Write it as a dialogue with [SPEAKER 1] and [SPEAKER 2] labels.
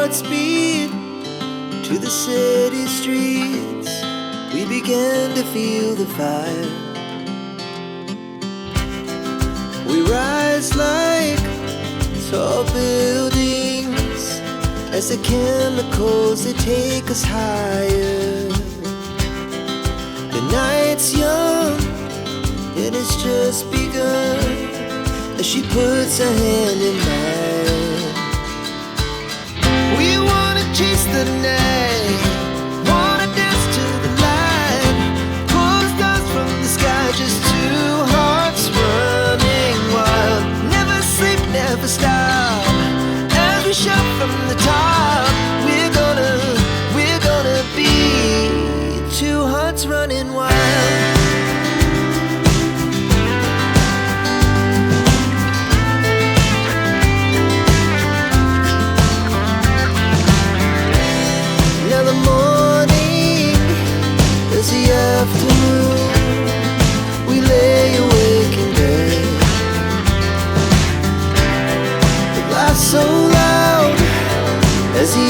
[SPEAKER 1] heart speed to the city streets. We began to feel the fire. We rise like tall buildings as the chemicals, they take us higher. The night's young and it's just begun as she puts her hand in mine. We wanna chase the night, wanna dance to the light, pull stars from the sky, just two hearts running wild. Never sleep, never stop, as we shout from the top. We're gonna be two hearts running wild. Afternoon, we lay awake in bed. The laughs so loud as the